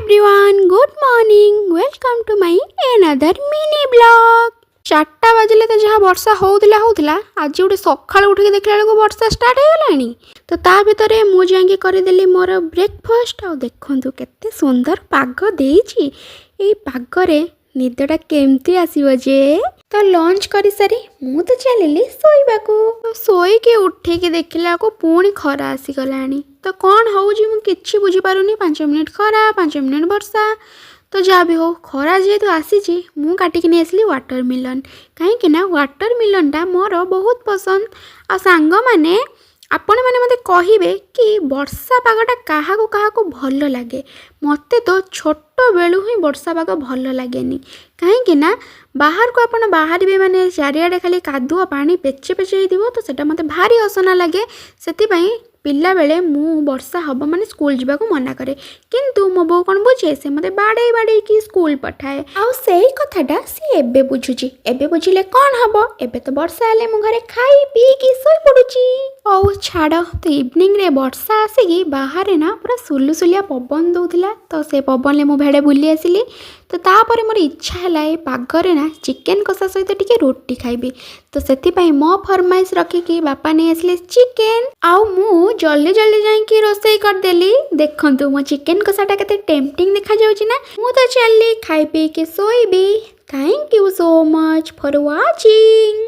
everyone, good morning. Welcome to my another mini vlog. 4ଟା ବାଜିଲେ ତ ଯାହା ବର୍ଷା ହଉଥିଲା ଆଜି ଗୋଟେ ସକାଳୁ ଉଠିକି ଦେଖିଲା ବେଳକୁ ବର୍ଷା ଷ୍ଟାର୍ଟ ହେଇଗଲାଣି। ତ ତା ଭିତରେ ମୁଁ ଯାଇକି କରିଦେଲି ମୋର ବ୍ରେକଫାଷ୍ଟ। ଆଉ ଦେଖନ୍ତୁ କେତେ ସୁନ୍ଦର ପାଗ ଦେଇଛି। ଏଇ ପାଗରେ ନିଦଟା କେମିତି ଆସିବ ଯେ। ତ ଲଞ୍ଚ କରିସାରି ମୁଁ ତ ଚାଲିଲି ଶୋଇବାକୁ। ଶୋଇକି ଉଠିକି ଦେଖିଲାକୁ ପୁଣି ଖରା ଆସିଗଲାଣି। ତ କ'ଣ ହେଉଛି ମୁଁ କିଛି ବୁଝିପାରୁନି। 5 ମିନିଟ୍ ଖରା, 5 ମିନିଟ୍ ବର୍ଷା। ତ ଯାହା ବି ହଉ, ଖରା ଯେହେତୁ ଆସିଛି ମୁଁ କାଟିକି ନେଇ ଆସିଲି ୱାଟରମିଲନ୍। କାହିଁକି ନା ୱାଟରମିଲନ୍ଟା ମୋର ବହୁତ ପସନ୍ଦ। ଆଉ ସାଙ୍ଗମାନେ ଆପଣମାନେ ମୋତେ କହିବେ କି ବର୍ଷା ପାଗଟା କାହାକୁ କାହାକୁ ଭଲ ଲାଗେ। ମୋତେ ତ ଛୋଟବେଳୁ ହିଁ ବର୍ଷା ପାଗ ଭଲ ଲାଗେନି। କାହିଁକି ନା ବାହାରକୁ ଆପଣ ବାହାରିବେ ମାନେ ଚାରିଆଡ଼େ ଖାଲି କାଦୁଅ ପାଣି ପେଚେ ପେଚେ ହେଇଥିବ। ତ ସେଇଟା ମୋତେ ଭାରି ଅସନା ଲାଗେ। ସେଥିପାଇଁ ପିଲାବେଳେ ମୁଁ ବର୍ଷା ହେବ ମାନେ ସ୍କୁଲ ଯିବାକୁ ମନା କରେ। କିନ୍ତୁ ମୋ ବୋଉ କ'ଣ ବୁଝେ, ସେ ମୋତେ ବାଡ଼େଇକି ସ୍କୁଲ ପଠାଏ। ଆଉ ସେଇ କଥାଟା ସିଏ ଏବେ ବୁଝୁଛି। ଏବେ ବୁଝିଲେ କ'ଣ ହେବ, ଏବେ ତ ବର୍ଷା ହେଲେ ମୁଁ ଘରେ ଖାଇ ପିଇକି ଶୋଇପଡ଼ୁଛି। ହଉ ଛାଡ଼। ତ ଇଭିନିଂରେ ବର୍ଷା ଆସିକି ବାହାରେ ନା ପୁରା ସୁଲୁସୁଲିଆ ପବନ ଦେଉଥିଲା। ତ ସେ ପବନରେ ମୁଁ ଭେଡ଼େ ବୁଲି ଆସିଲି। ତ ତାପରେ ମୋର ଇଚ୍ଛା ହେଲା ଏ ପାଗରେ ନା ଚିକେନ୍ କଷା ସହିତ ଟିକେ ରୁଟି ଖାଇବି। ତ ସେଥିପାଇଁ ମୋ ଫରମାଇଶ ରଖିକି ବାପା ନେଇ ଆସିଲେ ଚିକେନ୍। ଆଉ ମୁଁ ଜଲ୍ଦି ଯାଇକି ରୋଷେଇ କରିଦେଲି। ଦେଖନ୍ତୁ ମୋ ଚିକେନ୍ କଷାଟା କେତେ ଟେମ୍ପଟିଂ ଦେଖାଯାଉଛି ନା। ମୁଁ ତ ଚାଲିଲି ଖାଇ ପିଇକି ଶୋଇବି। Thank you so much for watching.